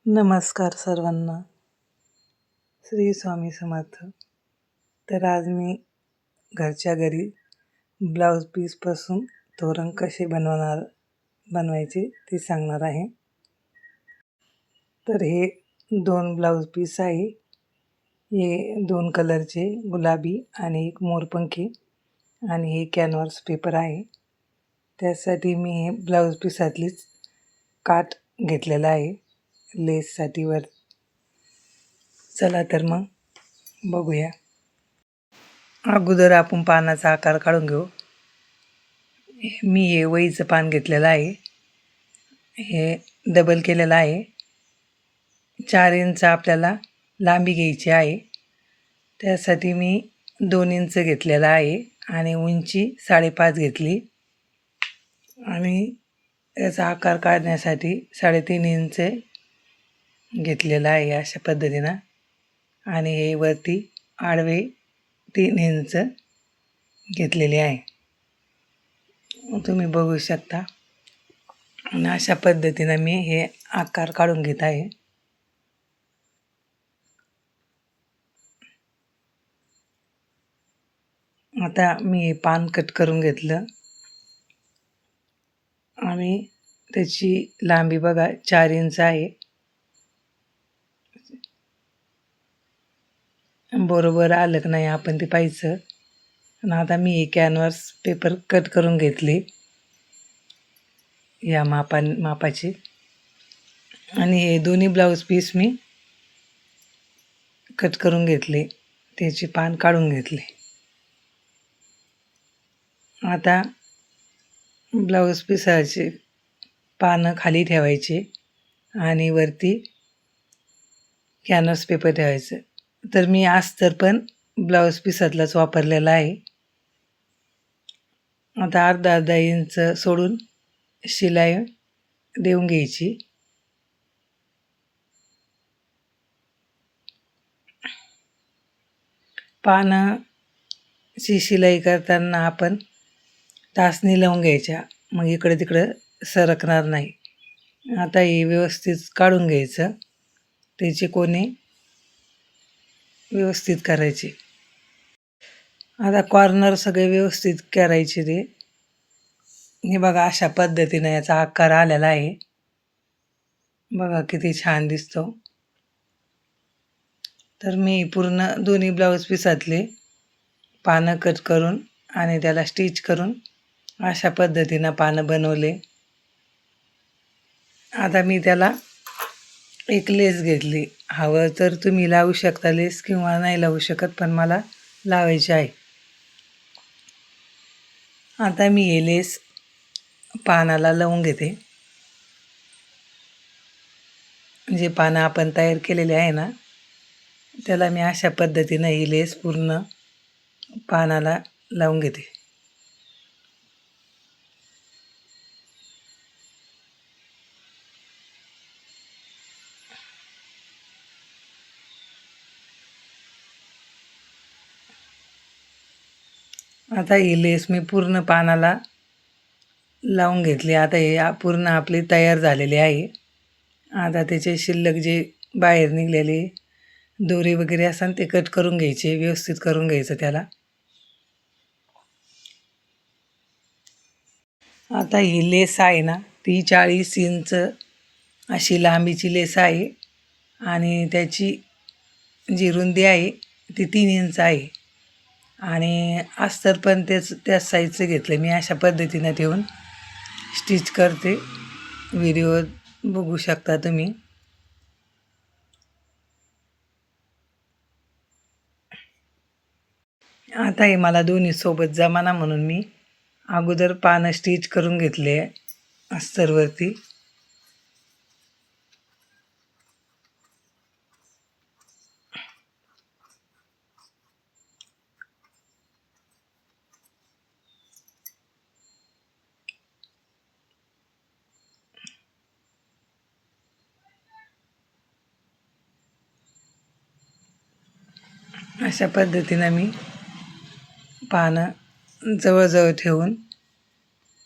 नमस्कार सर्वांना. श्री स्वामी समर्थ. तर आज मी घरच्या घरी ब्लाऊज पीसपासून तोरण कसे बनवायचे ते सांगणार आहे. तर हे 2 ब्लाऊज पीस आहे. हे 2 कलरचे, गुलाबी आणि एक मोरपंखी, आणि हे कॅनव्हास पेपर आहे. त्यासाठी मी हे ब्लाऊज पीसातलीच काठ घेतलेला आहे लेससाठी वर. चला तर मग बघूया. अगोदर आपण पानाचा आकार काढून घेऊ. मी हे वहीचं पान घेतलेलं आहे. हे डबल केलेलं आहे. 4 इंच आपल्याला लांबी घ्यायची आहे. त्यासाठी मी 2 इंच घेतलेलं आहे आणि उंची 5.5 घेतली, आणि याचा आकार काढण्यासाठी 3.5 इंच घेतलेला आहे अशा पद्धतीनं. आणि हे वरती आडवे 3 इंच घेतलेले आहे, तुम्ही बघू शकता. आणि अशा पद्धतीनं मी हे आकार काढून घेत आहे. आता मी हे पान कट करून घेतलं आणि त्याची लांबी बघा 4 इंच आहे. बरोबर आलं की नाही आपण ते पाहायचं. आणि आता मी हे कॅनव्हास पेपर कट करून घेतले या मापाचे, आणि हे दोन्ही ब्लाऊज पीस मी कट करून घेतले, त्याचे पान काढून घेतले. आता ब्लाऊज पीसाचे पानं खाली ठेवायचे आणि वरती कॅनव्हास पेपर ठेवायचं. तर मी अस्तर पण ब्लाऊज पीसातलाच वापरलेला आहे. आता अर्धा इंच सोडून शिलाई देऊन घ्यायची. पानाची शिलाई करताना आपण तासणी लावून घ्यायच्या, मग इकडे तिकडं सरकणार नाही. आता हे व्यवस्थित काढून घ्यायचं, त्याचे कोणे व्यवस्थित करायचे. आता कॉर्नर सगळे व्यवस्थित करायचे. ते हे बघा अशा पद्धतीनं याचा आकार आलेला आहे. बघा किती छान दिसतो. तर मी पूर्ण दोन्ही ब्लाऊज पीसातले पानं कट करून आणि त्याला स्टिच करून अशा पद्धतीनं पानं बनवले. आता मी त्याला एक लेस घेतली. हवं तर तुम्ही लावू शकता लेस, किंवा नाही लावू शकत, पण मला लावायची आहे. आता मी हे लेस पानाला लावून घेते. जे पानं आपण तयार केलेले आहे ना, त्याला मी अशा पद्धतीनं ही लेस पूर्ण पानाला लावून घेते. आता ही लेस मी पूर्ण पानाला लावून घेतली. आता हे पूर्ण आपली तयार झालेली आहे. आता त्याचे शिल्लक जे बाहेर निघलेले दोरे वगैरे असतात ते कट करून घ्यायचे, व्यवस्थित करून घ्यायचं त्याला. आता ही लेस आहे ना, ती 40 इंच अशी लांबीची लेस आहे, आणि त्याची जी रुंदी आहे ती 3 इंच आहे. आणि अस्तर पण त्याच साईजचं घेतलं मी. अशा पद्धतीनं ठेवून स्टिच करते. व्हिडिओ बघू शकता तुम्ही. आता हे मला दोन्ही सोबत जमाना म्हणून मी अगोदर पानं स्टिच करून घेतले अस्तरवरती. अशा पद्धतीनं मी पानं जवळजवळ ठेवून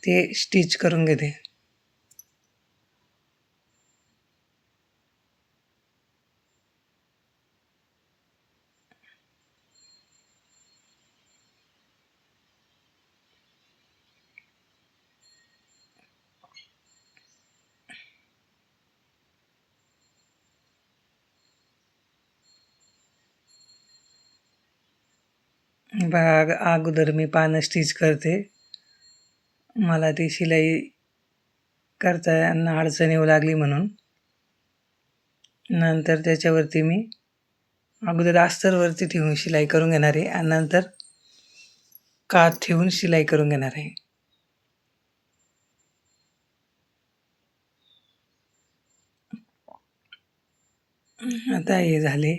ते स्टिच करून घेते. बघा, अगोदर मी पानं स्टिच करते. मला ती शिलाई करताना अडचण येऊ लागली म्हणून नंतर त्याच्यावरती मी अगोदर अस्तरवरती ठेवून शिलाई करून घेणार आहे आणि नंतर काठ ठेवून शिलाई करून घेणार आहे. आता हे झाले.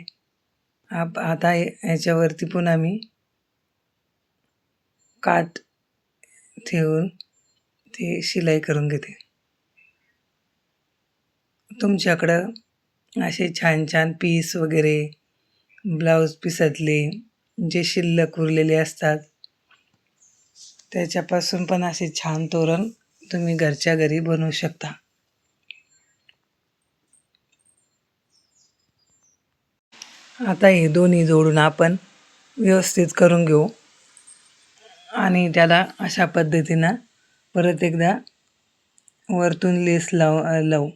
आता याच्यावरती पुन्हा मी काठ ठेवून ते शिलाई करून घेते. तुमच्याकडं असे छान छान पीस वगैरे ब्लाऊज पिसातले जे शिल्लक उरलेले असतात त्याच्यापासून पण असे छान तोरण तुम्ही घरच्या घरी बनवू शकता. आता हे दोन्ही जोडून आपण व्यवस्थित करून घेऊ आणि त्याला अशा पद्धतीनं परत एकदा वरतून लेस लावू.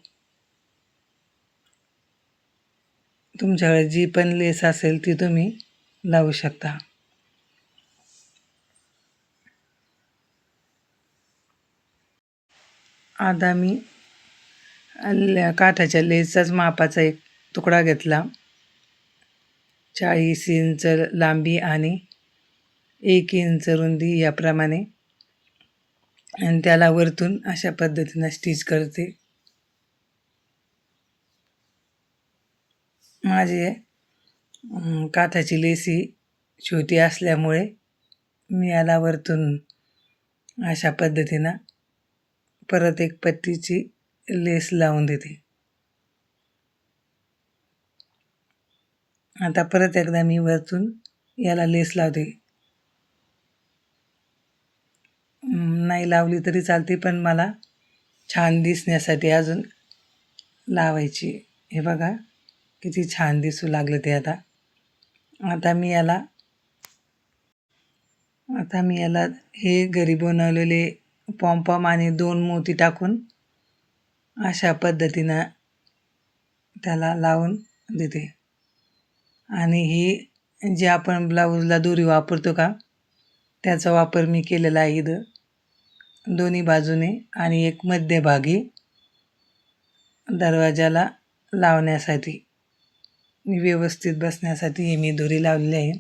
तुमच्याकडे जी पण लेस असेल ती तुम्ही लावू शकता. आता मी काठाच्या लेसचाच मापाचा एक तुकडा घेतला. 40 इंच लांबी आणि 1 इंच रुंदी याप्रमाणे आणि त्याला वरतून अशा पद्धतीनं स्टिच करते. माझे काठाची लेस ही छोटी असल्यामुळे मी याला वरतून अशा पद्धतीनं परत एक पट्टीची लेस लावून देते. आता परत एकदा मी वरतून याला लेस लावते. नाही लावली तरी चालते पण मला छान दिसण्यासाठी अजून लावायची. हे बघा किती छान दिसू लागलं ते. आता मी याला हे घरी बनवलेले पॉम्पॉम आणि 2 मोती टाकून अशा पद्धतीनं त्याला लावून देते. आणि ही जे आपण ब्लाऊजला दोरी वापरतो का त्याचा वापर मी केलेला आहे इथं दोन्ही बाजूने आणि एक मध्यभागी दरवाजाला लावण्यासाठी व्यवस्थित बसण्यासाठी हे मी दोरी लावलेली आहे.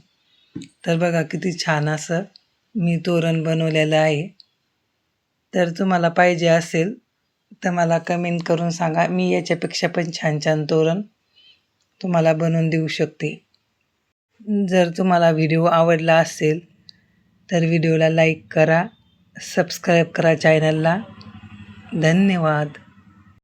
तर बघा किती छान असं मी तोरण बनवलेलं आहे. तर तुम्हाला पाहिजे असेल तर मला कमेंट करून सांगा. मी याच्यापेक्षा पण छान छान तोरण तुम्हाला बनवून देऊ शकते. जर तुम्हाला व्हिडिओ आवडला असेल तर व्हिडिओला लाईक करा, सबस्क्राईब करा चॅनलला. धन्यवाद.